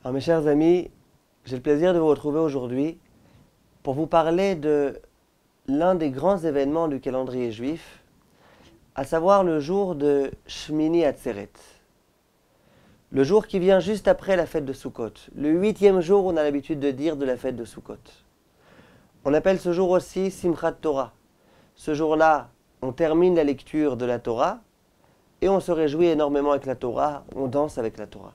Alors mes chers amis, j'ai le plaisir de vous retrouver aujourd'hui pour vous parler de l'un des grands événements du calendrier juif, à savoir le jour de Shmini Atzeret. Le jour qui vient juste après la fête de Sukkot, le 8e jour, on a l'habitude de dire, de la fête de Sukkot. On appelle ce jour aussi Simchat Torah. Ce jour-là, on termine la lecture de la Torah et on se réjouit énormément avec la Torah, on danse avec la Torah.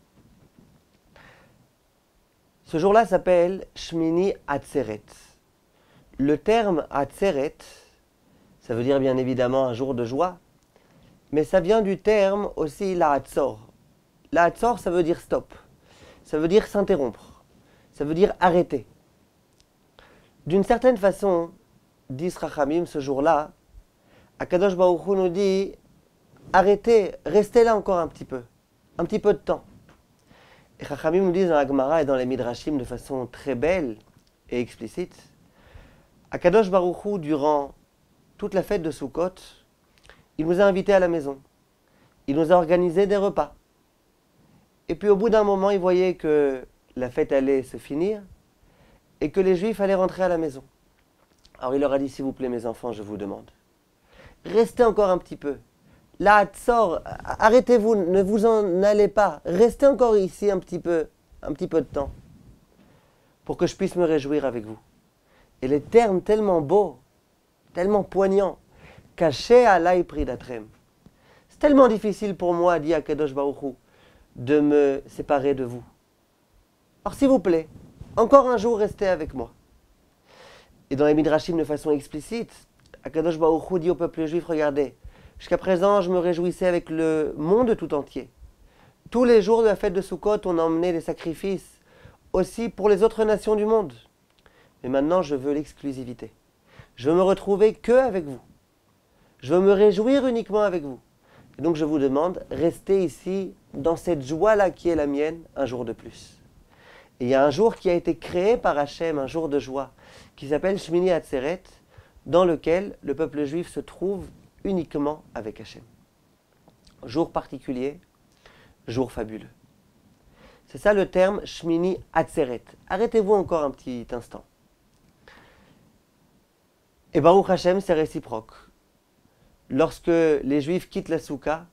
Ce jour-là s'appelle Shmini Atzeret. Le terme Atzeret, ça veut dire bien évidemment un jour de joie, mais ça vient du terme aussi la Hatzor. La Hatzor, ça veut dire stop, ça veut dire s'interrompre, ça veut dire arrêter. D'une certaine façon, dit Rachamim ce jour-là, Akadosh Baruch Hu nous dit arrêtez, restez là encore un petit peu de temps. Et Chachamim nous disent dans la Gemara et dans les Midrashim de façon très belle et explicite, Akadosh Baruch Hu, durant toute la fête de Sukkot, il nous a invités à la maison. Il nous a organisé des repas. Et puis au bout d'un moment, il voyait que la fête allait se finir et que les Juifs allaient rentrer à la maison. Alors il leur a dit, s'il vous plaît mes enfants, je vous demande, restez encore un petit peu. La Hatzor, arrêtez-vous, ne vous en allez pas. Restez encore ici un petit peu de temps pour que je puisse me réjouir avec vous. Et les termes tellement beaux, tellement poignants, cachés à l'Aï Pridatrem. C'est tellement difficile pour moi, dit Akadosh Baruch Hu, de me séparer de vous. Alors s'il vous plaît, encore un jour, restez avec moi. Et dans les Midrashim de façon explicite, Akadosh Baruch Hu dit au peuple juif, regardez, jusqu'à présent, je me réjouissais avec le monde tout entier. Tous les jours de la fête de Sukkot, on emmenait des sacrifices aussi pour les autres nations du monde. Mais maintenant, je veux l'exclusivité. Je veux me retrouver que avec vous. Je veux me réjouir uniquement avec vous. Et donc, je vous demande, restez ici, dans cette joie-là qui est la mienne, un jour de plus. Et il y a un jour qui a été créé par Hachem, un jour de joie, qui s'appelle Shmini Atzeret, dans lequel le peuple juif se trouve uniquement avec Hachem. Jour particulier, jour fabuleux. C'est ça le terme Shmini Atzeret. Arrêtez-vous encore un petit instant. Et Baruch Hashem, c'est réciproque. Lorsque les Juifs quittent la Souka,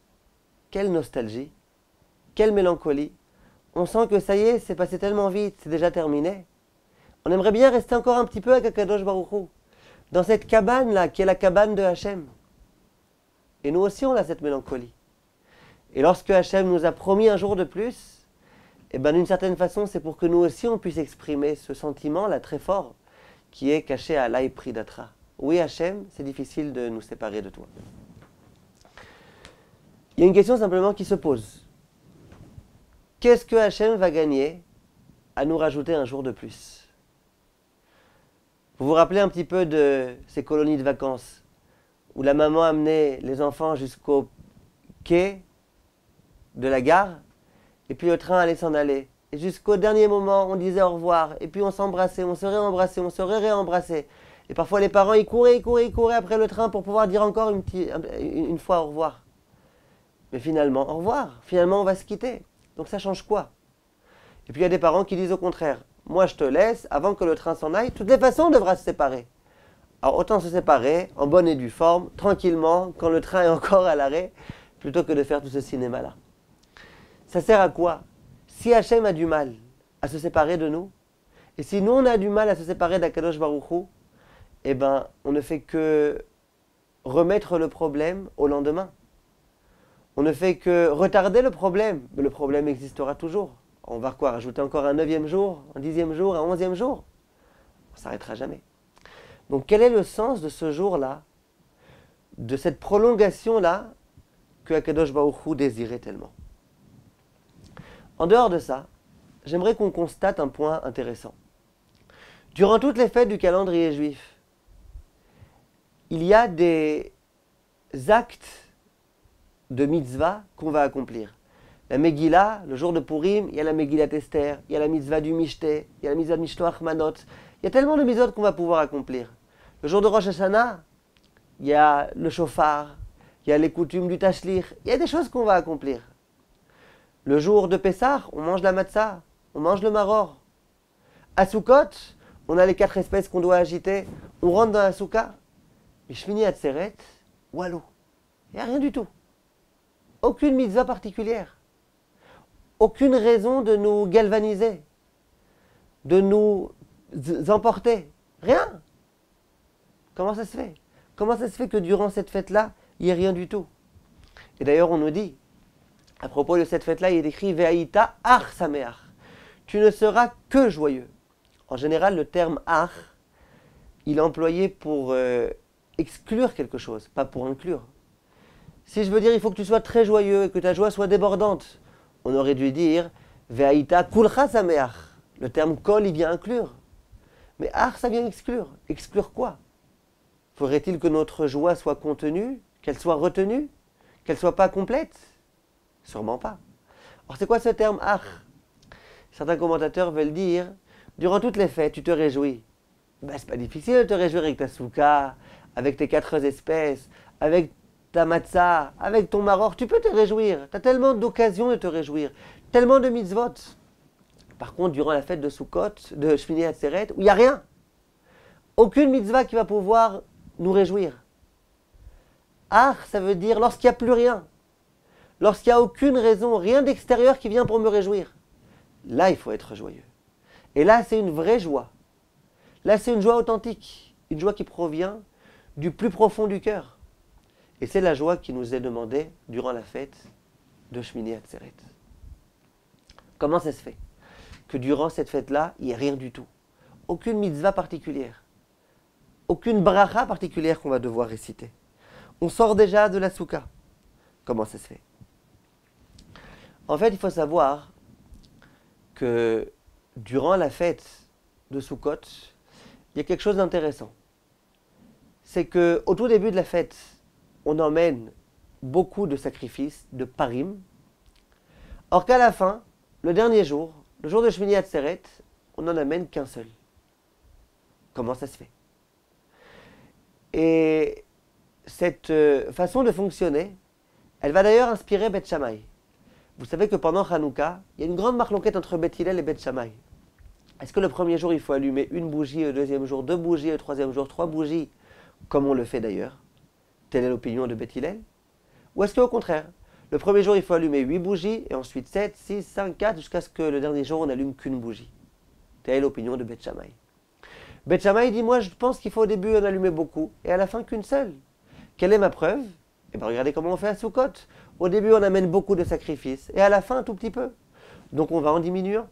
quelle nostalgie, quelle mélancolie. On sent que ça y est, c'est passé tellement vite, c'est déjà terminé. On aimerait bien rester encore un petit peu avec Akadosh Baruch Hu, dans cette cabane-là, qui est la cabane de Hachem. Et nous aussi, on a cette mélancolie. Et lorsque Hachem nous a promis un jour de plus, eh ben, d'une certaine façon, c'est pour que nous aussi, on puisse exprimer ce sentiment-là très fort, qui est caché à l'Aï Pridatra. Oui, Hachem, c'est difficile de nous séparer de toi. Il y a une question simplement qui se pose. Qu'est-ce que Hachem va gagner à nous rajouter un jour de plus? Vous vous rappelez un petit peu de ces colonies de vacances où la maman amenait les enfants jusqu'au quai de la gare, et puis le train allait s'en aller. Et jusqu'au dernier moment, on disait au revoir, et puis on s'embrassait, on se réembrassait, on se réembrassait. Et parfois les parents, ils couraient après le train pour pouvoir dire encore une fois au revoir. Mais finalement, au revoir. Finalement, on va se quitter. Donc ça change quoi? Et puis il y a des parents qui disent au contraire, moi je te laisse, avant que le train s'en aille, de toutes les façons on devra se séparer. Alors autant se séparer, en bonne et due forme, tranquillement, quand le train est encore à l'arrêt, plutôt que de faire tout ce cinéma-là. Ça sert à quoi? Si Hachem a du mal à se séparer de nous, et si nous on a du mal à se séparer d'Akadosh Baruch Hu, eh ben, on ne fait que remettre le problème au lendemain. On ne fait que retarder le problème, mais le problème existera toujours. On va quoi? Rajouter encore un 9e jour, un 10e jour, un 11e jour? On ne s'arrêtera jamais. Donc quel est le sens de ce jour-là, de cette prolongation-là que Akadosh Baruch Hu désirait tellement? En dehors de ça, j'aimerais qu'on constate un point intéressant. Durant toutes les fêtes du calendrier juif, il y a des actes de mitzvah qu'on va accomplir. La Megillah, le jour de Purim, il y a la Megillat Esther, il y a la mitzvah du Mishté, il y a la mitzvah de Mishloach Manot. Il y a tellement de mitzvot qu'on va pouvoir accomplir. Le jour de Rosh Hashanah, il y a le shofar, il y a les coutumes du tashlich, il y a des choses qu'on va accomplir. Le jour de Pessah, on mange la matzah. on mange le maror. À Sukkot, on a les 4 espèces qu'on doit agiter, on rentre dans la souka. Mais Shmini Atzeret, walou, il n'y a rien du tout. Aucune mitzvah particulière. Aucune raison de nous galvaniser, de nous emporter. Rien. Comment ça se fait? Comment ça se fait que durant cette fête-là, il n'y ait rien du tout? Et d'ailleurs, on nous dit, à propos de cette fête-là, il est écrit Ve'aïta ar sameach. Tu ne seras que joyeux. En général, le terme ar, il est employé pour exclure quelque chose, pas pour inclure. Si je veux dire, il faut que tu sois très joyeux et que ta joie soit débordante, on aurait dû dire Ve'aïta kulcha sameach. Le terme kol, il vient inclure. Mais ar, ça vient exclure. Exclure quoi? Faudrait-il que notre joie soit contenue, qu'elle soit retenue, qu'elle ne soit pas complète? Sûrement pas. Alors c'est quoi ce terme ar? Certains commentateurs veulent dire, durant toutes les fêtes, tu te réjouis. Ben, c'est pas difficile de te réjouir avec ta souka, avec tes 4 espèces, avec ta matzah, avec ton maror. Tu peux te réjouir. Tu as tellement d'occasions de te réjouir, tellement de mitzvot. Par contre, durant la fête de Sukkot, de Shmini Atzeret, où il n'y a rien, aucune mitzvah qui va pouvoir nous réjouir. Ar, ça veut dire lorsqu'il n'y a plus rien, lorsqu'il n'y a aucune raison, rien d'extérieur qui vient pour me réjouir. Là, il faut être joyeux. Et là, c'est une vraie joie. Là, c'est une joie authentique, une joie qui provient du plus profond du cœur. Et c'est la joie qui nous est demandée durant la fête de Shmini Atzeret. Comment ça se fait que durant cette fête-là, il n'y ait rien du tout? Aucune mitzvah particulière. Aucune bracha particulière qu'on va devoir réciter. On sort déjà de la souka. Comment ça se fait? En fait, il faut savoir que durant la fête de Sukkot, il y a quelque chose d'intéressant. C'est qu'au tout début de la fête, on emmène beaucoup de sacrifices, de parim. Or qu'à la fin, le dernier jour, le jour de Shmini Atzeret, on n'en amène qu'un seul. Comment ça se fait? Et cette façon de fonctionner, elle va d'ailleurs inspirer Beth Shammai. Vous savez que pendant Hanouka, il y a une grande marloquette entre Beth Hillel et Beth Shammai. Est-ce que le premier jour, il faut allumer une bougie, le deuxième jour 2 bougies, le troisième jour 3 bougies, comme on le fait d'ailleurs? Telle est l'opinion de Beth Hillel. Ou est-ce qu'au contraire, le premier jour, il faut allumer 8 bougies, et ensuite 7, 6, 5, 4, jusqu'à ce que le dernier jour, on n'allume qu'une bougie? Telle est l'opinion de Beth Shammai. Beth Shammai dit, moi je pense qu'il faut au début en allumer beaucoup, et à la fin qu'une seule. Quelle est ma preuve? Eh bien regardez comment on fait à Sukkot. Au début on amène beaucoup de sacrifices, et à la fin un tout petit peu. Donc on va en diminuant.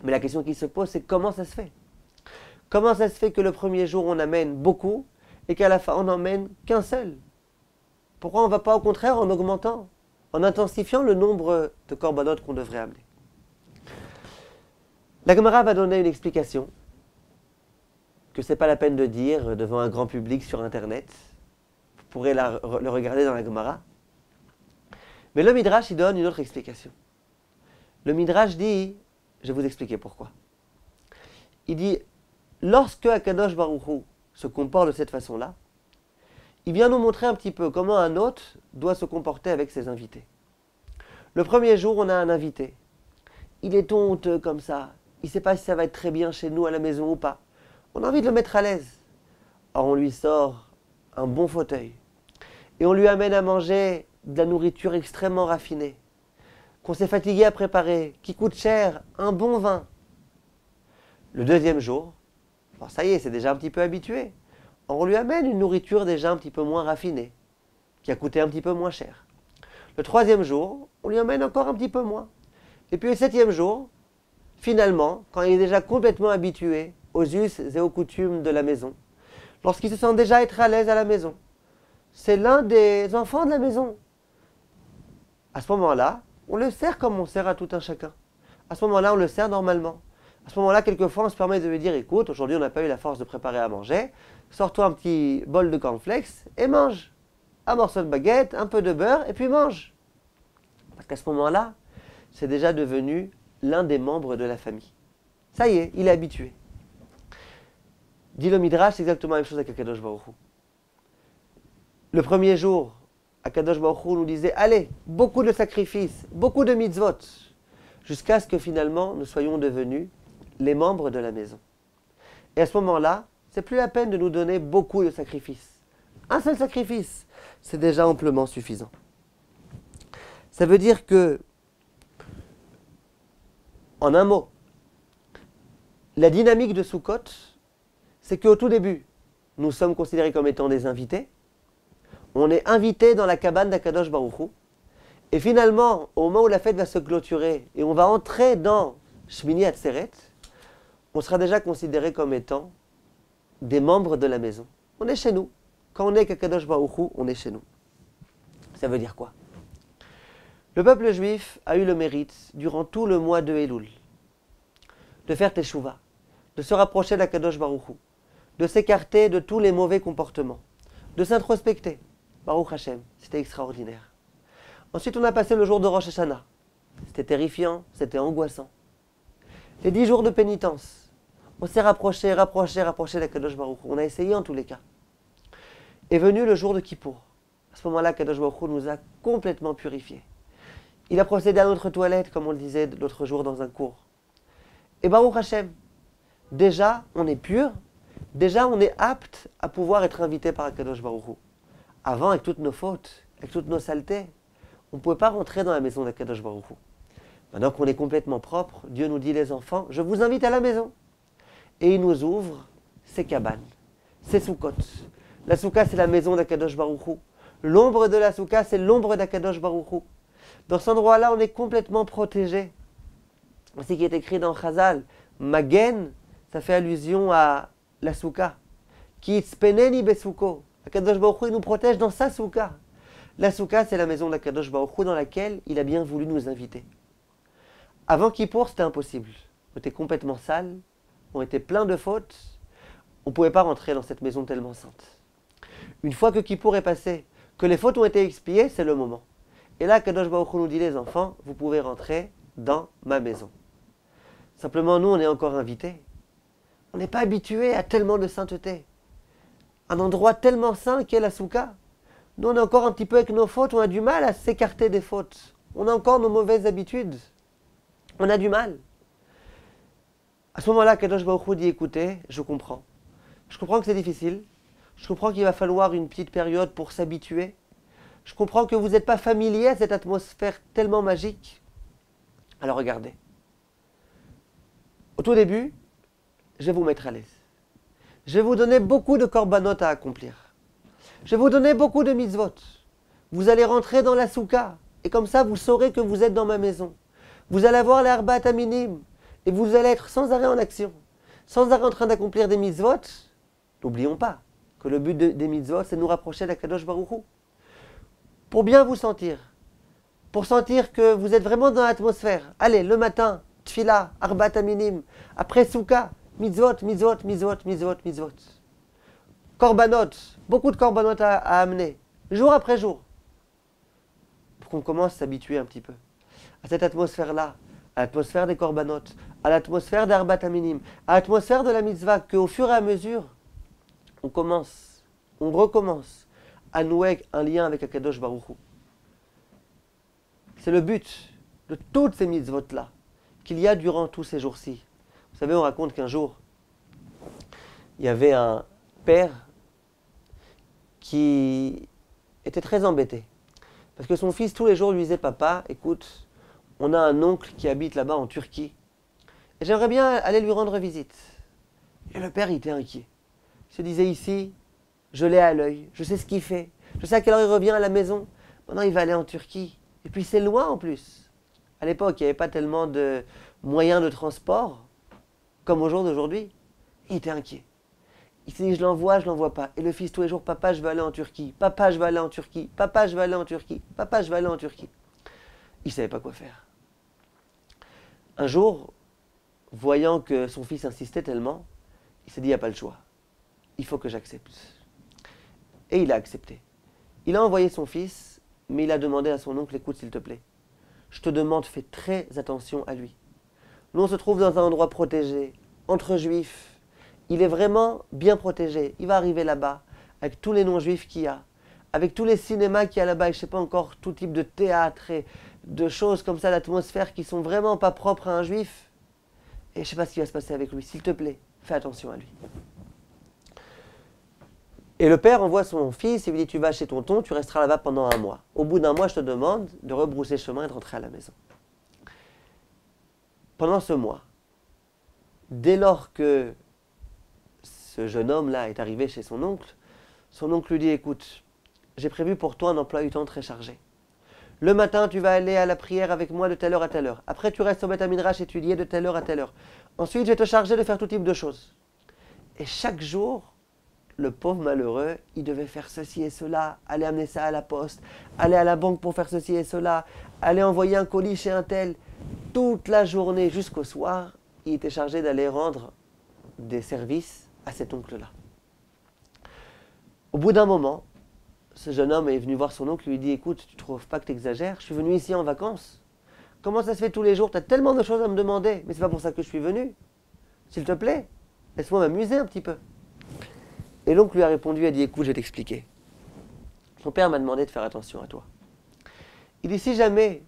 Mais la question qui se pose, c'est comment ça se fait? Comment ça se fait que le premier jour on amène beaucoup, et qu'à la fin on n'emmène qu'un seul? Pourquoi on ne va pas au contraire en augmentant, en intensifiant le nombre de korbanot qu'on devrait amener? La Gemara va donner une explication que ce n'est pas la peine de dire devant un grand public sur Internet. Vous pourrez le regarder dans la Gemara. Mais le Midrash, il donne une autre explication. Le Midrash dit, je vais vous expliquer pourquoi. Il dit, lorsque Akadosh Baruch Hu se comporte de cette façon-là, il vient nous montrer un petit peu comment un hôte doit se comporter avec ses invités. Le premier jour, on a un invité. Il est honteux comme ça. Il ne sait pas si ça va être très bien chez nous à la maison ou pas. On a envie de le mettre à l'aise. Or, on lui sort un bon fauteuil. Et on lui amène à manger de la nourriture extrêmement raffinée, qu'on s'est fatigué à préparer, qui coûte cher, un bon vin. Le deuxième jour, bon, ça y est, c'est déjà un petit peu habitué. Or, on lui amène une nourriture déjà un petit peu moins raffinée, qui a coûté un petit peu moins cher. Le troisième jour, on lui amène encore un petit peu moins. Et puis le septième jour, finalement, quand il est déjà complètement habitué aux us et aux coutumes de la maison, lorsqu'il se sent déjà être à l'aise à la maison, c'est l'un des enfants de la maison. À ce moment-là, on le sert comme on sert à tout un chacun. À ce moment-là, on le sert normalement. À ce moment-là, quelquefois, on se permet de lui dire, écoute, aujourd'hui, on n'a pas eu la force de préparer à manger, sors-toi un petit bol de cornflakes et mange. Un morceau de baguette, un peu de beurre, et puis mange. Parce qu'à ce moment-là, c'est déjà devenu l'un des membres de la famille. Ça y est, il est habitué. Dit le Midrash, c'est exactement la même chose avec Akadosh Baruch Hu. Le premier jour, Akadosh Baruch Hu nous disait, allez, beaucoup de sacrifices, beaucoup de mitzvot. jusqu'à ce que finalement nous soyons devenus les membres de la maison. Et à ce moment-là, c'est plus la peine de nous donner beaucoup de sacrifices. Un seul sacrifice, c'est déjà amplement suffisant. Ça veut dire que, en un mot, la dynamique de Sukkot, c'est qu'au tout début, nous sommes considérés comme étant des invités. On est invités dans la cabane d'Akadosh Baruch Hu. Et finalement, au moment où la fête va se clôturer et on va entrer dans Shmini Atzeret, on sera déjà considéré comme étant des membres de la maison. On est chez nous. Quand on est qu'Akadosh Baruch Hu, on est chez nous. Ça veut dire quoi? Le peuple juif a eu le mérite, durant tout le mois de Elul, de faire Teshuvah, de se rapprocher d'Akadosh Baruch Hu, de s'écarter de tous les mauvais comportements, de s'introspecter. Baruch Hashem, c'était extraordinaire. Ensuite, on a passé le jour de Rosh Hashanah. C'était terrifiant, c'était angoissant. Les 10 jours de pénitence, on s'est rapproché d'Akadosh Baruch Hu. On a essayé en tous les cas. Est venu le jour de Kippour. À ce moment-là, Akadosh Baruch Hu nous a complètement purifiés. Il a procédé à notre toilette, comme on le disait l'autre jour dans un cours. Et Baruch Hashem, déjà on est pur, déjà on est apte à pouvoir être invité par Akadosh Baruch Hu. Avant, avec toutes nos fautes, avec toutes nos saletés, on ne pouvait pas rentrer dans la maison d'Akadosh Baruch Hu. Maintenant qu'on est complètement propre, Dieu nous dit les enfants, je vous invite à la maison. Et il nous ouvre ses cabanes, ses soukot. La souka, c'est la maison d'Akadosh Baruch Hu. L'ombre de la souka, c'est l'ombre d'Akadosh Baruch Hu. Dans cet endroit-là, on est complètement protégé. C'est ce qui est écrit dans Chazal. Magen, ça fait allusion à la souka. Ki itzpeneni besuko. Akadosh Baruch Hu, il nous protège dans sa souka. La souka, c'est la maison d'Akadosh Baruch Hu dans laquelle il a bien voulu nous inviter. Avant Kippour, c'était impossible. On était complètement sale, on était plein de fautes. On ne pouvait pas rentrer dans cette maison tellement sainte. Une fois que Kippour est passé, que les fautes ont été expiées, c'est le moment. Et là, Kadosh Baruch Hu nous dit, les enfants, vous pouvez rentrer dans ma maison. Simplement, nous, on est encore invités. On n'est pas habitués à tellement de sainteté. Un endroit tellement saint qu'est la souka. Nous, on est encore un petit peu avec nos fautes, on a du mal à s'écarter des fautes. On a encore nos mauvaises habitudes. On a du mal. À ce moment-là, Kadosh Baruch Hu dit, écoutez, je comprends. Je comprends que c'est difficile. Je comprends qu'il va falloir une petite période pour s'habituer. Je comprends que vous n'êtes pas familier à cette atmosphère tellement magique. Alors regardez. Au tout début, je vais vous mettre à l'aise. Je vais vous donner beaucoup de korbanot à accomplir. Je vais vous donner beaucoup de mitzvot. Vous allez rentrer dans la souka. Et comme ça, vous saurez que vous êtes dans ma maison. Vous allez avoir les arbat aminim. Et vous allez être sans arrêt en action. Sans arrêt en train d'accomplir des mitzvot. N'oublions pas que le but des mitzvot, c'est de nous rapprocher d'Akadosh Baruch Hu. Pour bien vous sentir, pour sentir que vous êtes vraiment dans l'atmosphère. Allez, le matin, tfila, arbat aminim, après souka, mitzvot, mitzvot, mitzvot, mitzvot, mitzvot. Korbanot, beaucoup de korbanot à amener, jour après jour, pour qu'on commence à s'habituer un petit peu à cette atmosphère-là, à l'atmosphère des korbanot, à l'atmosphère d'arbat aminim, à l'atmosphère de la mitzvah, qu'au fur et à mesure, on recommence à nouer un lien avec Akadosh Baruch Hu. C'est le but de toutes ces mitzvot-là qu'il y a durant tous ces jours-ci. Vous savez, on raconte qu'un jour, il y avait un père qui était très embêté. Parce que son fils, tous les jours, lui disait, papa, écoute, on a un oncle qui habite là-bas en Turquie. Et j'aimerais bien aller lui rendre visite. Et le père, il était inquiet. Il se disait, ici, je l'ai à l'œil, je sais ce qu'il fait, je sais à quelle heure il revient à la maison. Maintenant, il va aller en Turquie. Et puis, c'est loin en plus. À l'époque, il n'y avait pas tellement de moyens de transport comme au jour d'aujourd'hui. Il était inquiet. Il s'est dit, je l'envoie pas. Et le fils, tous les jours, papa, je veux aller en Turquie. Papa, je veux aller en Turquie. Papa, je veux aller en Turquie. Papa, je veux aller en Turquie. Il ne savait pas quoi faire. Un jour, voyant que son fils insistait tellement, il s'est dit, il n'y a pas le choix. Il faut que j'accepte. Et il a accepté. Il a envoyé son fils, mais il a demandé à son oncle, écoute s'il te plaît, je te demande, fais très attention à lui. Nous, on se trouve dans un endroit protégé, entre juifs. Il est vraiment bien protégé. Il va arriver là-bas, avec tous les non-juifs qu'il y a, avec tous les cinémas qu'il y a là-bas, et je ne sais pas encore, tout type de théâtre, et de choses comme ça, d'atmosphère qui sont vraiment pas propres à un juif. Et je ne sais pas ce qui va se passer avec lui. S'il te plaît, fais attention à lui. Et le père envoie son fils et lui dit, tu vas chez tonton, tu resteras là-bas pendant 1 mois. Au bout d'1 mois, je te demande de rebrousser chemin et de rentrer à la maison. Pendant ce mois, dès lors que ce jeune homme-là est arrivé chez son oncle lui dit, écoute, j'ai prévu pour toi un emploi du temps très chargé. Le matin, tu vas aller à la prière avec moi de telle heure à telle heure. Après, tu restes au Beth Midrash étudier de telle heure à telle heure. Ensuite, je vais te charger de faire tout type de choses. Et chaque jour, le pauvre malheureux, il devait faire ceci et cela, aller amener ça à la poste, aller à la banque pour faire ceci et cela, aller envoyer un colis chez un tel. Toute la journée jusqu'au soir, il était chargé d'aller rendre des services à cet oncle-là. Au bout d'un moment, ce jeune homme est venu voir son oncle, lui dit, écoute, tu ne trouves pas que tu exagères? Je suis venu ici en vacances. Comment ça se fait tous les jours? Tu as tellement de choses à me demander, mais c'est pas pour ça que je suis venu. S'il te plaît, laisse-moi m'amuser un petit peu. Et l'oncle lui a répondu, il a dit, écoute, je vais t'expliquer. Ton père m'a demandé de faire attention à toi. Il dit, si jamais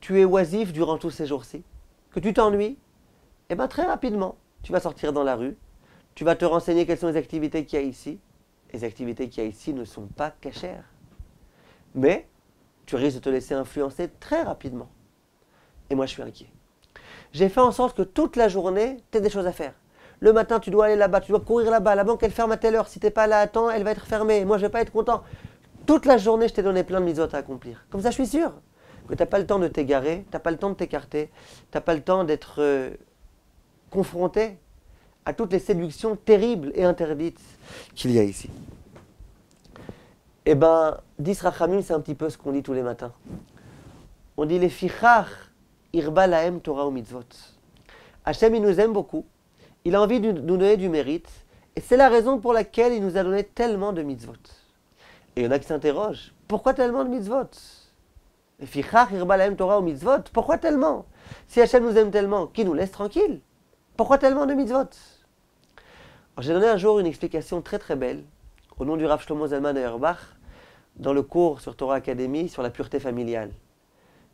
tu es oisif durant tous ces jours-ci, que tu t'ennuies, eh bien très rapidement, tu vas sortir dans la rue, tu vas te renseigner quelles sont les activités qu'il y a ici. Les activités qu'il y a ici ne sont pas cachères. Mais tu risques de te laisser influencer très rapidement. Et moi, je suis inquiet. J'ai fait en sorte que toute la journée, tu aies des choses à faire. Le matin, tu dois aller là-bas, tu dois courir là-bas. La banque, elle ferme à telle heure. Si tu n'es pas là à temps, elle va être fermée. Moi, je ne vais pas être content. Toute la journée, je t'ai donné plein de mitzvot à accomplir. Comme ça, je suis sûr que tu n'as pas le temps de t'égarer, tu n'as pas le temps de t'écarter, tu n'as pas le temps d'être confronté à toutes les séductions terribles et interdites qu'il y a ici. Eh bien, dis Rachamim, c'est un petit peu ce qu'on dit tous les matins. On dit les fichach irba lahem Torah ou mitzvot. Hachem, il nous aime beaucoup. Il a envie de nous donner du mérite. Et c'est la raison pour laquelle il nous a donné tellement de mitzvot. Et il y en a qui s'interrogent. Pourquoi tellement de mitzvot? Les fichach irba lahem Torah ou mitzvot. Pourquoi tellement? Si Hachem nous aime tellement, qu'il nous laisse tranquille. Pourquoi tellement de mitzvot? J'ai donné un jour une explication très très belle au nom du Rav Shlomo Zalman Auerbach dans le cours sur Torah Academy sur la pureté familiale.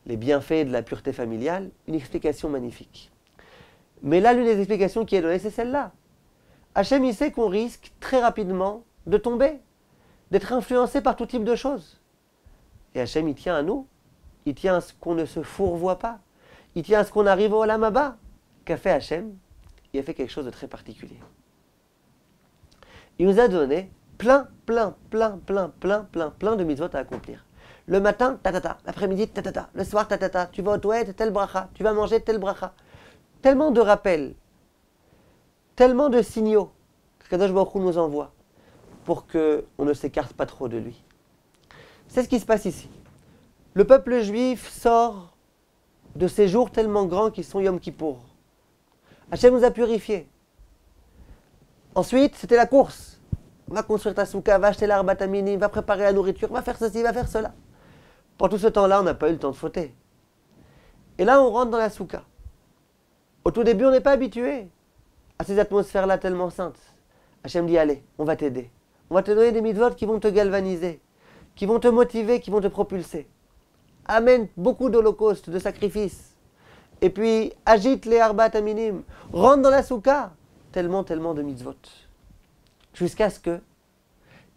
Les bienfaits de la pureté familiale, une explication magnifique. Mais là, l'une des explications qui est donnée, c'est celle-là. Hachem, il sait qu'on risque très rapidement de tomber, d'être influencé par tout type de choses. Et Hachem, il tient à nous. Il tient à ce qu'on ne se fourvoie pas. Il tient à ce qu'on arrive au Olam Haba. Qu'a fait Hachem? Il a fait quelque chose de très particulier. Il nous a donné plein de mitzvot à accomplir. Le matin, ta-ta-ta. L'après-midi, ta-ta-ta. Le soir, ta-ta-ta. Tu vas aux toilettes, tel bracha. Tu vas manger, tel bracha. Tellement de rappels, tellement de signaux que Kadosh Baruch Hu nous envoie pour qu'on ne s'écarte pas trop de lui. C'est ce qui se passe ici. Le peuple juif sort de ces jours tellement grands qui sont Yom Kippour. Hachem nous a purifiés. Ensuite, c'était la course. Va construire ta souka, va acheter l'arbat aminim, va préparer la nourriture, va faire ceci, va faire cela. Pendant tout ce temps-là, on n'a pas eu le temps de fauter. Et là, on rentre dans la souka. Au tout début, on n'est pas habitué à ces atmosphères-là tellement saintes. Hachem dit, allez, on va t'aider. On va te donner des mitzvot qui vont te galvaniser, qui vont te motiver, qui vont te propulser. Amène beaucoup d'holocaustes, de sacrifices. Et puis, agite les arbat aminim. Rentre dans la souka. Tellement de mitzvot. Jusqu'à ce que,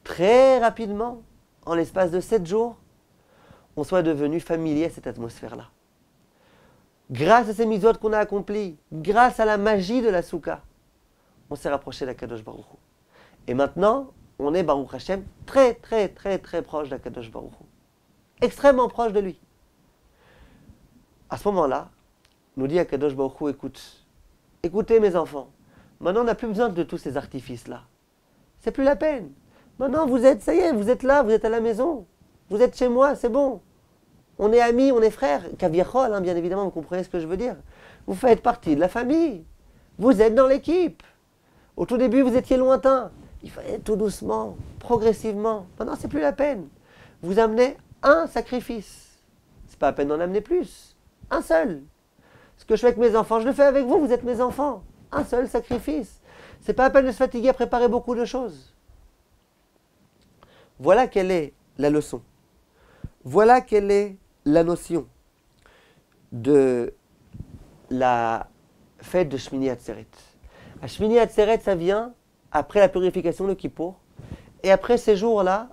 très rapidement, en l'espace de 7 jours, on soit devenu familier à cette atmosphère-là. Grâce à ces mitzvot qu'on a accomplies, grâce à la magie de la souka, on s'est rapproché d'Akadosh Baruch Hu. Et maintenant, on est Baruch Hashem très proche d'Akadosh Baruch Hu. Extrêmement proche de lui. À ce moment-là, nous dit Akadosh Baruch Hu, écoutez mes enfants, maintenant on n'a plus besoin de tous ces artifices-là. C'est plus la peine. Maintenant ça y est, vous êtes là, vous êtes à la maison. Vous êtes chez moi, c'est bon. On est amis, on est frères. Kaviachol, bien évidemment, vous comprenez ce que je veux dire. Vous faites partie de la famille. Vous êtes dans l'équipe. Au tout début, vous étiez lointain. Il fallait tout doucement, progressivement. Maintenant, c'est plus la peine. Vous amenez un sacrifice. C'est pas la peine d'en amener plus. Un seul. Ce que je fais avec mes enfants, je le fais avec vous, vous êtes mes enfants. Un seul sacrifice. C'est pas la peine de se fatiguer à préparer beaucoup de choses. Voilà quelle est la leçon. Voilà quelle est la notion de la fête de Shmini Atzeret. À Shmini Atzeret, ça vient après la purification de Kippour, et après ces jours-là,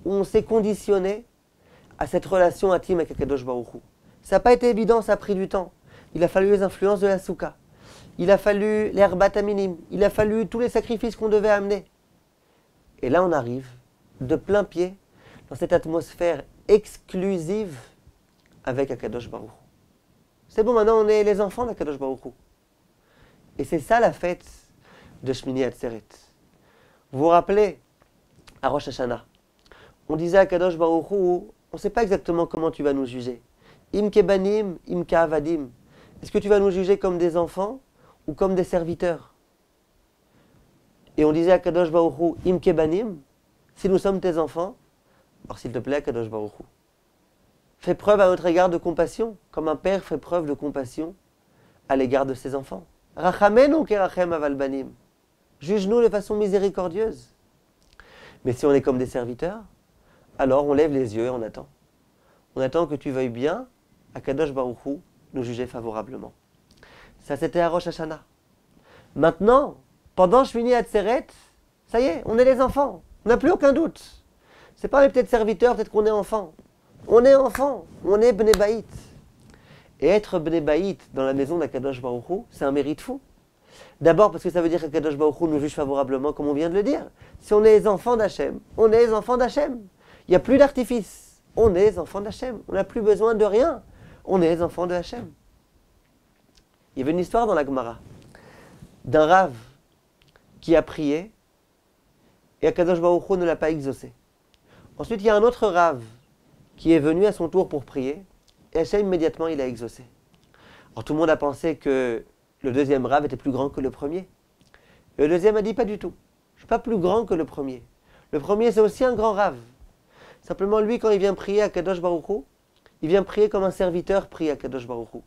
où on s'est conditionné à cette relation intime avec Akadosh Baruch Hu. Ça n'a pas été évident, ça a pris du temps. Il a fallu les influences de la Souka. Il a fallu les herbat aminim. Il a fallu tous les sacrifices qu'on devait amener. Et là, on arrive de plein pied dans cette atmosphère exclusive avec Akadosh Baruch Hu. C'est bon, maintenant on est les enfants d'Akadosh Baruch Hu. Et c'est ça la fête de Shmini Atzeret. Vous vous rappelez, à Rosh Hashanah, on disait à Akadosh Baruch Hu, on ne sait pas exactement comment tu vas nous juger. Im kebanim, im ka'avadim. Est-ce que tu vas nous juger comme des enfants ou comme des serviteurs? Et on disait à Akadosh Baruch Hu, im kebanim, si nous sommes tes enfants, alors s'il te plaît, Akadosh Baruch Hu, fais preuve à notre égard de compassion, comme un père fait preuve de compassion à l'égard de ses enfants. Rachamenu kerachem aval banim. Juge-nous de façon miséricordieuse. Mais si on est comme des serviteurs, alors on lève les yeux et on attend. On attend que tu veuilles bien, Akadosh Baruch Hu, nous juger favorablement. Ça, c'était à Rosh Hashanah. Maintenant, pendant Shmini Atzeret, ça y est, on est les enfants. On n'a plus aucun doute. C'est pas peut-être serviteur, peut-être qu'on est enfant. On est enfant, on est Bnei Baït. Et être Bnei Baït dans la maison d'Akadosh Baruch Hu, c'est un mérite fou. D'abord parce que ça veut dire qu'Akadosh Baruch Hu nous juge favorablement, comme on vient de le dire. Si on est les enfants d'Hachem, on est les enfants d'Hachem. Il n'y a plus d'artifice. On est les enfants d'Hachem. On n'a plus besoin de rien. On est les enfants de Hachem. Il y avait une histoire dans la Gemara d'un Rav qui a prié et Akadosh Baruch Hu ne l'a pas exaucé. Ensuite, il y a un autre Rav qui est venu à son tour pour prier et Hachem immédiatement il a exaucé. Alors tout le monde a pensé que le deuxième Rav était plus grand que le premier. Et le deuxième a dit pas du tout. Je ne suis pas plus grand que le premier. Le premier c'est aussi un grand Rav. Simplement lui quand il vient prier à Kadosh Baruch Hu, il vient prier comme un serviteur prie à Kadosh Baruch Hu.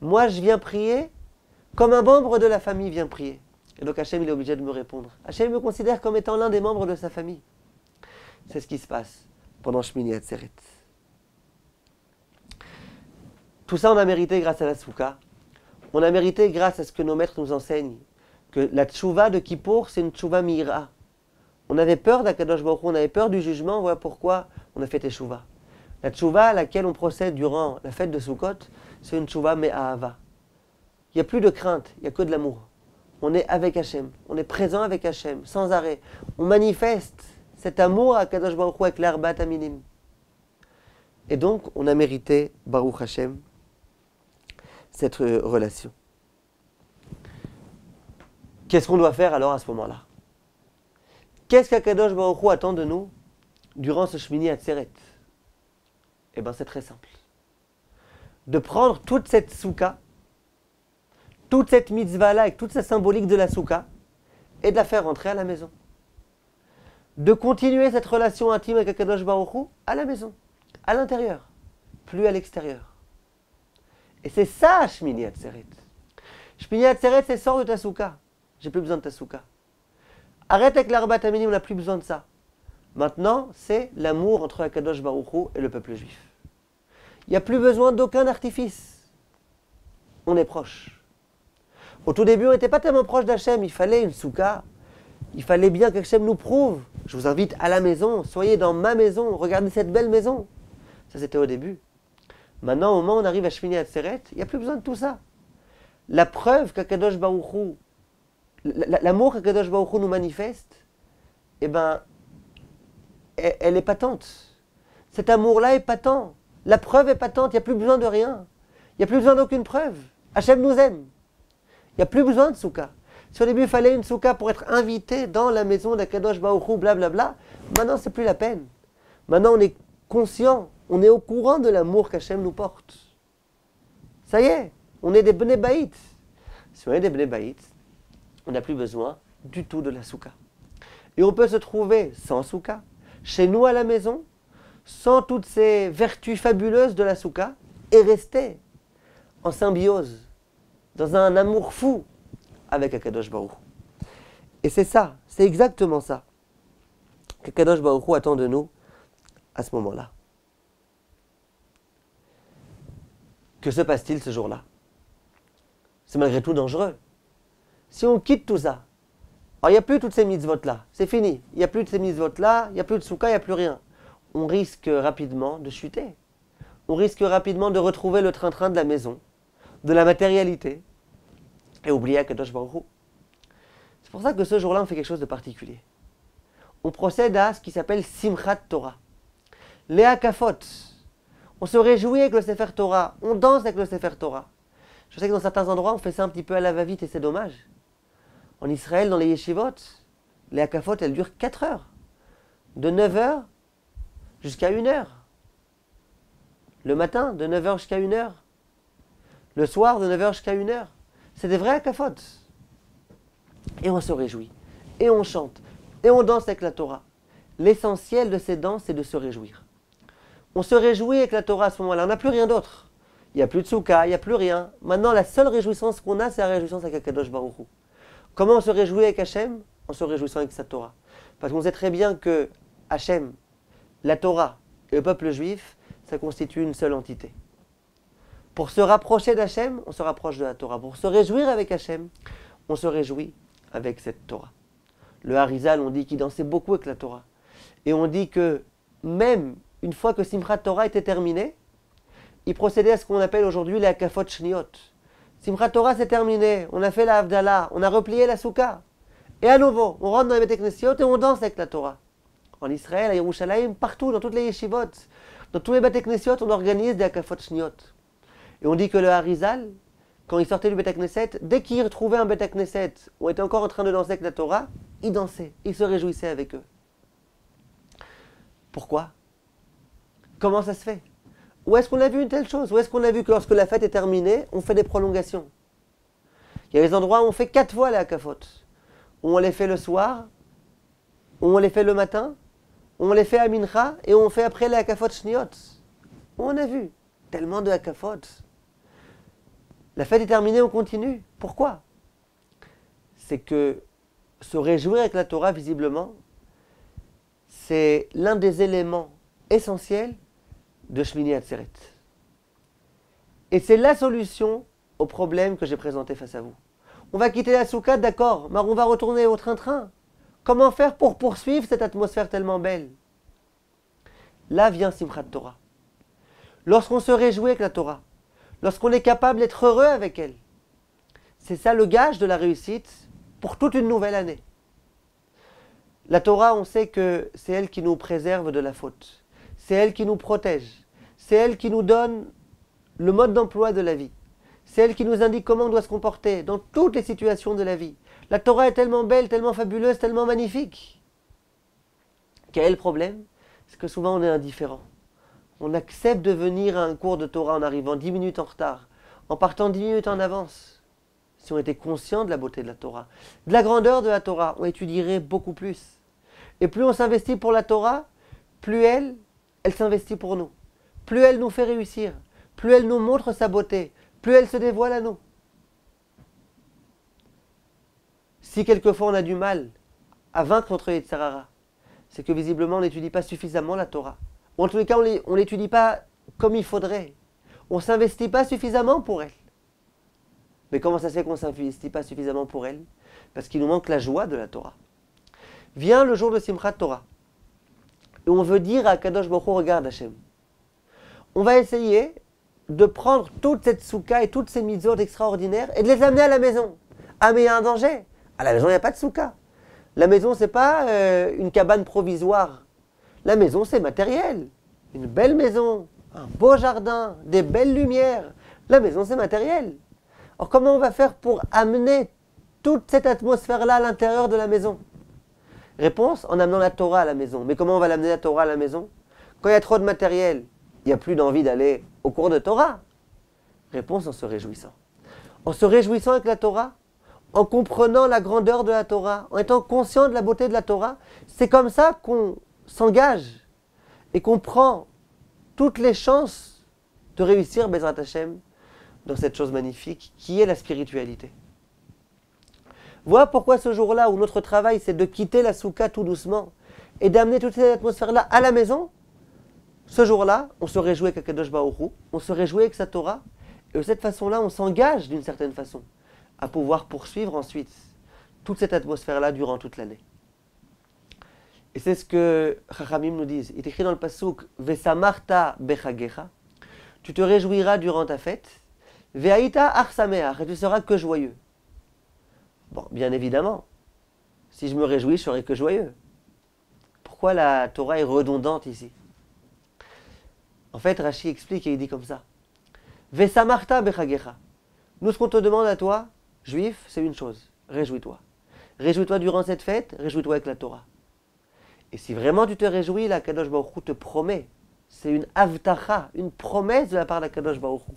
Moi je viens prier comme un membre de la famille vient prier. Et donc Hachem il est obligé de me répondre. Hachem me considère comme étant l'un des membres de sa famille. C'est ce qui se passe pendant Shmini Atzeret. Tout ça on a mérité grâce à la Souka. On a mérité grâce à ce que nos maîtres nous enseignent. Que la tchouva de Kippour, c'est une tchouva mira. On avait peur d'Akadosh Baruch Hu, on avait peur du jugement, voilà pourquoi on a fait tchouva. La tchouva à laquelle on procède durant la fête de Sukkot, c'est une tchouva me'ahava. Il n'y a plus de crainte, il n'y a que de l'amour. On est avec Hachem, on est présent avec Hachem, sans arrêt. On manifeste cet amour à Akadosh Baruch Hu avec l'herbat aminim. Et donc, on a mérité, Baruch Hachem, cette relation. Qu'est-ce qu'on doit faire alors à ce moment-là? Qu'est-ce qu'Akadosh Baruch Hu attend de nous durant ce Shmini Atzeret? Eh bien c'est très simple. De prendre toute cette souka, toute cette mitzvah-là avec toute sa symbolique de la souka, et de la faire rentrer à la maison. De continuer cette relation intime avec Akadosh Baruch Hu à la maison, à l'intérieur, plus à l'extérieur. Et c'est ça Shmini Atzeret. Shmini Atzeret, c'est sors de ta souka. J'ai plus besoin de ta souka. Arrête avec l'herbat aminim, on n'a plus besoin de ça. Maintenant, c'est l'amour entre Akadosh Baruch Hu et le peuple juif. Il n'y a plus besoin d'aucun artifice. On est proche. Au tout début, on n'était pas tellement proche d'Hachem. Il fallait une souka. Il fallait bien qu'Hachem nous prouve. Je vous invite à la maison. Soyez dans ma maison. Regardez cette belle maison. Ça, c'était au début. Maintenant, au moment où on arrive à Shmini Atzeret, il n'y a plus besoin de tout ça. La preuve qu'Akadosh Baruch Hu, l'amour qu'Akadosh Baruch Hu nous manifeste, eh ben, elle est patente. Cet amour-là est patent. La preuve est patente. Il n'y a plus besoin de rien. Il n'y a plus besoin d'aucune preuve. Hachem nous aime. Il n'y a plus besoin de souka. Si au début il fallait une souka pour être invité dans la maison d'Akadosh Baruch Hu, blablabla, maintenant c'est plus la peine. Maintenant on est conscient, on est au courant de l'amour qu'Hachem nous porte. Ça y est, on est des Bnei Baït. Si on est des Bnei Baït, on n'a plus besoin du tout de la souka. Et on peut se trouver sans souka, chez nous à la maison, sans toutes ces vertus fabuleuses de la souka, et rester en symbiose, dans un amour fou avec Akadosh Baruch Hu. Et c'est ça, c'est exactement ça qu'Akadosh Baruch Hu attend de nous à ce moment-là. Que se passe-t-il ce jour-là? C'est malgré tout dangereux. Si on quitte tout ça, alors il n'y a plus toutes ces mitzvot-là, c'est fini. Il n'y a plus de ces mitzvot-là, il n'y a plus de soukha, il n'y a plus rien. On risque rapidement de chuter. On risque rapidement de retrouver le train-train de la maison, de la matérialité, et oublier Akadosh Baruch Hu. C'est pour ça que ce jour-là, on fait quelque chose de particulier. On procède à ce qui s'appelle Simchat Torah. Les Hakafot. On se réjouit avec le Sefer Torah. On danse avec le Sefer Torah. Je sais que dans certains endroits, on fait ça un petit peu à la va-vite et c'est dommage. En Israël, dans les yeshivot, les Hakafot, elles durent 4 heures. De 9 heures jusqu'à 1 heure. Le matin, de 9 heures jusqu'à 1 heure. Le soir, de 9 heures jusqu'à 1 heure. C'est des vrais Hakafot. Et on se réjouit. Et on chante. Et on danse avec la Torah. L'essentiel de ces danses, c'est de se réjouir. On se réjouit avec la Torah à ce moment-là. On n'a plus rien d'autre. Il n'y a plus de soukha, il n'y a plus rien. Maintenant, la seule réjouissance qu'on a, c'est la réjouissance avec Akadosh Baruch Hu. Comment on se réjouit avec Hachem? En se réjouissant avec sa Torah. Parce qu'on sait très bien que Hachem, la Torah et le peuple juif, ça constitue une seule entité. Pour se rapprocher d'Hachem, on se rapproche de la Torah. Pour se réjouir avec Hachem, on se réjouit avec cette Torah. Le Harizal, on dit qu'il dansait beaucoup avec la Torah. Et on dit que même une fois que Simchat Torah était terminé, il procédait à ce qu'on appelle aujourd'hui les Hakafot Shniot. Simchat Torah c'est terminé, on a fait la Havdalah, on a replié la Soukha. Et à nouveau, on rentre dans les Beit Knesiot et on danse avec la Torah. En Israël, à Yerushalayim, partout, dans toutes les yeshivot, dans tous les Beit Knesiot, on organise des Hakafot Shniot. Et on dit que le Harizal, quand il sortait du Beit Knesset, dès qu'il retrouvait un Beit Knesset où on était encore en train de danser avec la Torah, il dansait, il se réjouissait avec eux. Pourquoi? Comment ça se fait? Où est-ce qu'on a vu une telle chose? Où est-ce qu'on a vu que lorsque la fête est terminée, on fait des prolongations? Il y a des endroits où on fait 4 fois les Hakafot. Où on les fait le soir, où on les fait le matin, où on les fait à Mincha, et où on fait après les Hakafot Shniot. Où on a vu tellement de Hakafot. La fête est terminée, on continue. Pourquoi? C'est que se réjouir avec la Torah, visiblement, c'est l'un des éléments essentiels de Shmini Atzeret. Et c'est la solution au problème que j'ai présenté face à vous. On va quitter la soukha, d'accord, mais on va retourner au train-train. Comment faire pour poursuivre cette atmosphère tellement belle? Là vient Simchat Torah. Lorsqu'on se réjouit avec la Torah, lorsqu'on est capable d'être heureux avec elle, c'est ça le gage de la réussite pour toute une nouvelle année. La Torah, on sait que c'est elle qui nous préserve de la faute. C'est elle qui nous protège. C'est elle qui nous donne le mode d'emploi de la vie. C'est elle qui nous indique comment on doit se comporter dans toutes les situations de la vie. La Torah est tellement belle, tellement fabuleuse, tellement magnifique. Quel est le problème? C'est que souvent on est indifférent. On accepte de venir à un cours de Torah en arrivant 10 minutes en retard, en partant 10 minutes en avance. Si on était conscient de la beauté de la Torah, de la grandeur de la Torah, on étudierait beaucoup plus. Et plus on s'investit pour la Torah, plus elle s'investit pour nous. Plus elle nous fait réussir, plus elle nous montre sa beauté, plus elle se dévoile à nous. Si quelquefois on a du mal à vaincre notre Yetzer Hara, c'est que visiblement on n'étudie pas suffisamment la Torah. Ou en tous les cas, on ne l'étudie pas comme il faudrait. On ne s'investit pas suffisamment pour elle. Mais comment ça se fait qu'on ne s'investit pas suffisamment pour elle? Parce qu'il nous manque la joie de la Torah. Vient le jour de Simchat Torah. Et on veut dire à Kadosh Baruch Hu, regarde Hachem. On va essayer de prendre toute cette soukha et toutes ces mitzvot extraordinaires et de les amener à la maison. Ah mais il y a un danger. À la maison, il n'y a pas de soukha. La maison, ce n'est pas une cabane provisoire. La maison, c'est matériel. Une belle maison, un beau jardin, des belles lumières. La maison, c'est matériel. Alors comment on va faire pour amener toute cette atmosphère-là à l'intérieur de la maison? Réponse, en amenant la Torah à la maison. Mais comment on va l'amener la Torah à la maison? Quand il y a trop de matériel, il n'y a plus d'envie d'aller au cours de Torah. Réponse, en se réjouissant. En se réjouissant avec la Torah, en comprenant la grandeur de la Torah, en étant conscient de la beauté de la Torah, c'est comme ça qu'on s'engage et qu'on prend toutes les chances de réussir Bezrat Hashem dans cette chose magnifique qui est la spiritualité. Voilà pourquoi ce jour-là où notre travail c'est de quitter la soukha tout doucement et d'amener toute cette atmosphère-là à la maison, ce jour-là, on se réjouit avec Akadosh Baruch Hu, on se réjouit avec sa Torah Et de cette façon-là, on s'engage d'une certaine façon à pouvoir poursuivre ensuite toute cette atmosphère-là durant toute l'année. Et c'est ce que Chachamim nous disent. Il est écrit dans le pasuk Vesamarta bechagecha. Tu te réjouiras durant ta fête. Ve'aita achsameach. Et tu seras que joyeux. Bon, bien évidemment, si je me réjouis, je serai que joyeux. Pourquoi la Torah est redondante ici? En fait, Rashi explique et il dit comme ça. Vesamarta bechagecha. Nous, ce qu'on te demande à toi, juif, c'est une chose. Réjouis-toi. Réjouis-toi durant cette fête, réjouis-toi avec la Torah. Et si vraiment tu te réjouis, la Kadosh Baruch Hu te promet. C'est une avtacha, une promesse de la part de la Kadosh Baruch Hu.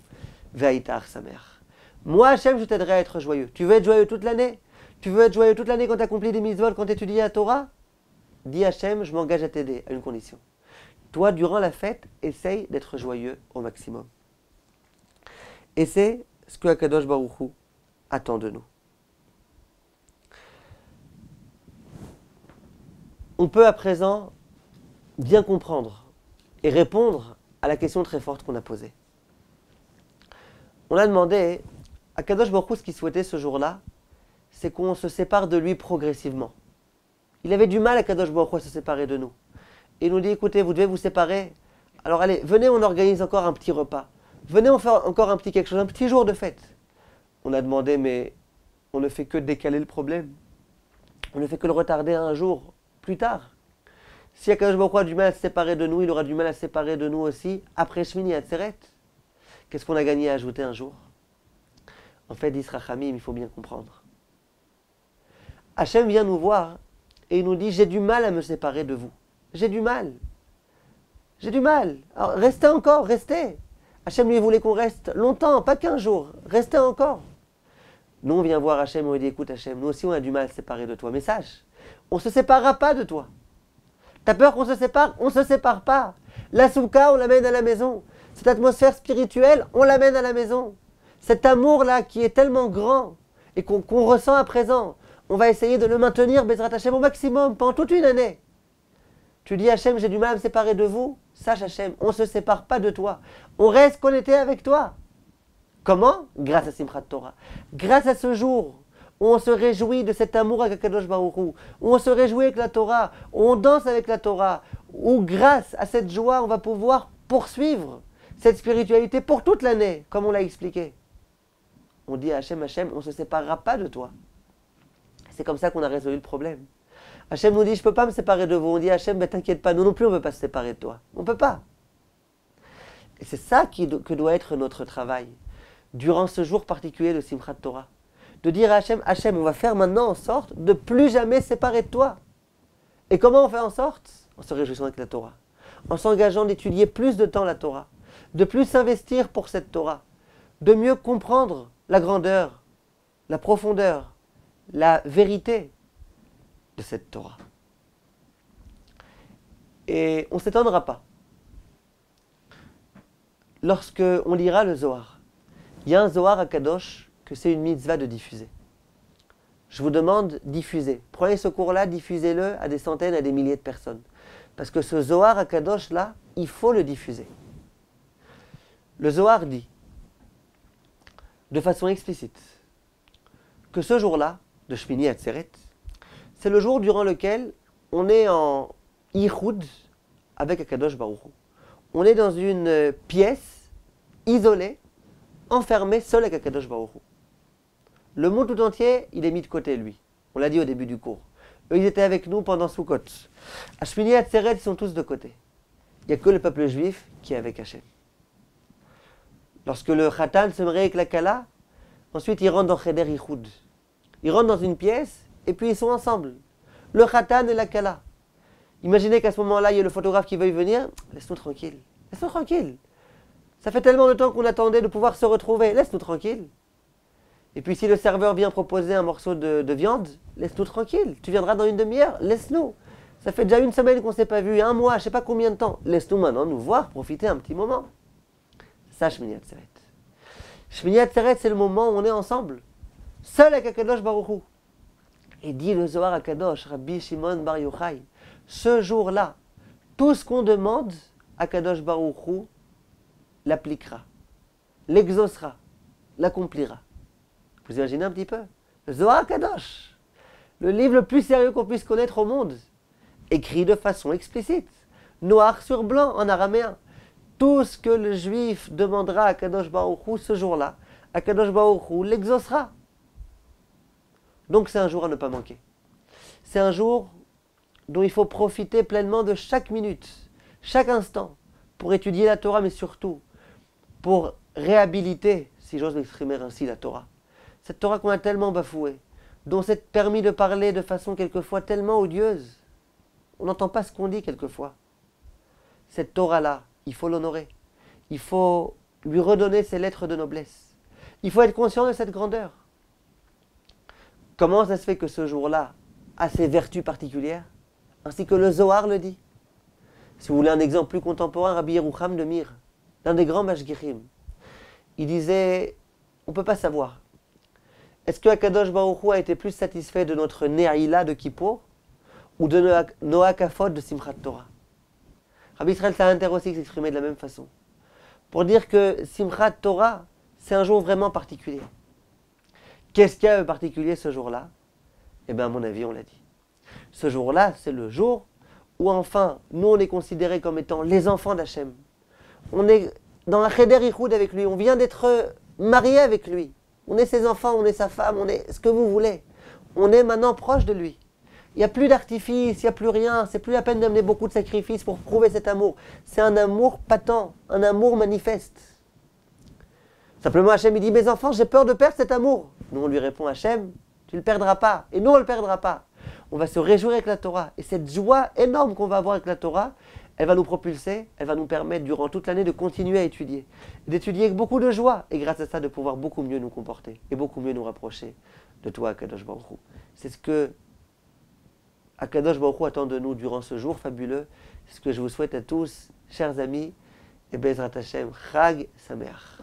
Ve'aita achsameach. Moi, Hachem, je t'aiderai à être joyeux. Tu veux être joyeux toute l'année? Tu veux être joyeux toute l'année quand tu accomplis des mitzvot, quand tu étudies la Torah? Dis Hachem, je m'engage à t'aider, à une condition. Toi, durant la fête, essaye d'être joyeux au maximum. Et c'est ce que Akadosh Baruch Hu attend de nous. On peut à présent bien comprendre et répondre à la question très forte qu'on a posée. On a demandé à Kadosh Baruch Hu ce qu'il souhaitait ce jour-là, c'est qu'on se sépare de lui progressivement. Il avait du mal à Kadosh Baruch Hu à se séparer de nous. Et il nous dit, écoutez, vous devez vous séparer. Alors allez, venez, on organise encore un petit repas. Venez, on fait encore un petit quelque chose, un petit jour de fête. On a demandé, mais on ne fait que décaler le problème. On ne fait que le retarder un jour plus tard. Si Akadosh Baruch Hu a du mal à se séparer de nous, il aura du mal à se séparer de nous aussi après Shmini Atzeret. Qu'est-ce qu'on a gagné à ajouter un jour? En fait, dit Rachamim, il faut bien comprendre. Hachem vient nous voir et il nous dit, j'ai du mal à me séparer de vous. J'ai du mal. J'ai du mal. Alors restez encore, restez. Hachem lui voulait qu'on reste longtemps, pas 15 jours. Restez encore. Nous, on vient voir Hachem et on lui dit, écoute Hachem, nous aussi on a du mal à se séparer de toi. Mais sache, on ne se séparera pas de toi. T'as peur qu'on se sépare? On ne se sépare pas. La soukha, on l'amène à la maison. Cette atmosphère spirituelle, on l'amène à la maison. Cet amour-là qui est tellement grand et qu'on ressent à présent, on va essayer de le maintenir, Bezrat Hachem, au maximum, pendant toute une année. Tu dis Hachem, j'ai du mal à me séparer de vous. Sache Hachem, on ne se sépare pas de toi. On reste connecté avec toi. Comment? Grâce à Simchat Torah. Grâce à ce jour où on se réjouit de cet amour avec Akadosh Baruch Hu, où on se réjouit avec la Torah, où on danse avec la Torah, où grâce à cette joie, on va pouvoir poursuivre cette spiritualité pour toute l'année, comme on l'a expliqué. On dit à Hachem, Hachem, on ne se séparera pas de toi. C'est comme ça qu'on a résolu le problème. Hachem nous dit, je ne peux pas me séparer de vous. On dit, Hachem, ben, t'inquiète pas, nous non plus, on ne peut pas se séparer de toi. On ne peut pas. Et c'est ça que doit être notre travail, durant ce jour particulier de Simchat Torah. De dire à Hachem, Hachem, on va faire maintenant en sorte de plus jamais se séparer de toi. Et comment on fait en sorte? En se réjouissant avec la Torah. En s'engageant d'étudier plus de temps la Torah. De plus s'investir pour cette Torah. De mieux comprendre la grandeur, la profondeur, la vérité de cette Torah. Et on ne s'étonnera pas. Lorsque on lira le Zohar, il y a un Zohar à Kadosh que c'est une mitzvah de diffuser. Je vous demande, diffusez. Prenez ce cours-là, diffusez-le à des centaines, à des milliers de personnes. Parce que ce Zohar à Kadosh là, il faut le diffuser. Le Zohar dit, de façon explicite, que ce jour-là, de Shmini Atzeret, c'est le jour durant lequel on est en Yichud avec Akadosh Baruch Hu. On est dans une pièce isolée, enfermée, seule avec Akadosh Baruch Hu. Le monde tout entier, il est mis de côté, lui. On l'a dit au début du cours. Eux, ils étaient avec nous pendant Sukkot. À Shmini Atzeret, ils sont tous de côté. Il n'y a que le peuple juif qui est avec Hachem. Lorsque le Khatan se marie avec la Kala, ensuite il rentre dans Cheder Yichud. Ils rentrent dans une pièce et puis ils sont ensemble. Le Khatan et la Kala. Imaginez qu'à ce moment-là, il y a le photographe qui veuille venir. Laisse-nous tranquille. Laisse-nous tranquille. Ça fait tellement de temps qu'on attendait de pouvoir se retrouver. Laisse-nous tranquille. Et puis si le serveur vient proposer un morceau de viande, laisse-nous tranquille. Tu viendras dans une demi-heure. Laisse-nous. Ça fait déjà une semaine qu'on ne s'est pas vu, un mois, je ne sais pas combien de temps. Laisse-nous maintenant nous voir, profiter un petit moment. Ça, Shmini Atzeret. Shmini Atzeret, c'est le moment où on est ensemble, seul avec Akadosh Baruch Hu. Et dit le Zohar Akadosh, Rabbi Shimon Bar Yochai, ce jour-là, tout ce qu'on demande, Akadosh Baruch Hu l'appliquera, l'exaucera, l'accomplira. Vous imaginez un petit peu? Le Zohar Kadosh, le livre le plus sérieux qu'on puisse connaître au monde, écrit de façon explicite, noir sur blanc en araméen. Tout ce que le juif demandera à Kadosh Baruch Hu ce jour-là, à Kadosh Baruch Hu l'exaucera. Donc c'est un jour à ne pas manquer. C'est un jour dont il faut profiter pleinement de chaque minute, chaque instant, pour étudier la Torah, mais surtout pour réhabiliter, si j'ose m'exprimer ainsi, la Torah. Cette Torah qu'on a tellement bafouée, dont c'est permis de parler de façon quelquefois tellement odieuse. On n'entend pas ce qu'on dit quelquefois. Cette Torah-là, il faut l'honorer. Il faut lui redonner ses lettres de noblesse. Il faut être conscient de cette grandeur. Comment ça se fait que ce jour-là a ses vertus particulières, ainsi que le Zohar le dit? Si vous voulez un exemple plus contemporain, Rabbi Yerucham de Mir, l'un des grands Mashgichim, il disait, on ne peut pas savoir. Est-ce que Akadosh Baruch Hu a été plus satisfait de notre Ne'ila de Kippour ou de nos Hakafot de Simchat Torah? Rabbi Israël Salanter aussi s'exprimait de la même façon. Pour dire que Simchat Torah, c'est un jour vraiment particulier. Qu'est-ce qu'il y a de particulier ce jour-là? Eh bien, à mon avis, on l'a dit. Ce jour-là, c'est le jour où enfin, nous, on est considérés comme étant les enfants d'Hachem. On est dans la Cheder Ichoud avec lui, on vient d'être mariés avec lui. On est ses enfants, on est sa femme, on est ce que vous voulez. On est maintenant proche de lui. Il n'y a plus d'artifice, il n'y a plus rien. C'est plus la peine d'amener beaucoup de sacrifices pour prouver cet amour. C'est un amour patent, un amour manifeste. Simplement, Hachem, il dit, mes enfants, j'ai peur de perdre cet amour. Nous, on lui répond, Hachem, tu ne le perdras pas. Et nous, on ne le perdra pas. On va se réjouir avec la Torah. Et cette joie énorme qu'on va avoir avec la Torah, elle va nous propulser, elle va nous permettre durant toute l'année de continuer à étudier. D'étudier avec beaucoup de joie. Et grâce à ça, de pouvoir beaucoup mieux nous comporter. Et beaucoup mieux nous rapprocher de toi, Akadosh Baruch Hu. C'est ce que Akadosh Baruch Hu attend de nous durant ce jour fabuleux. C'est ce que je vous souhaite à tous, chers amis. Et Bezrat Hashem, Chag Sameach.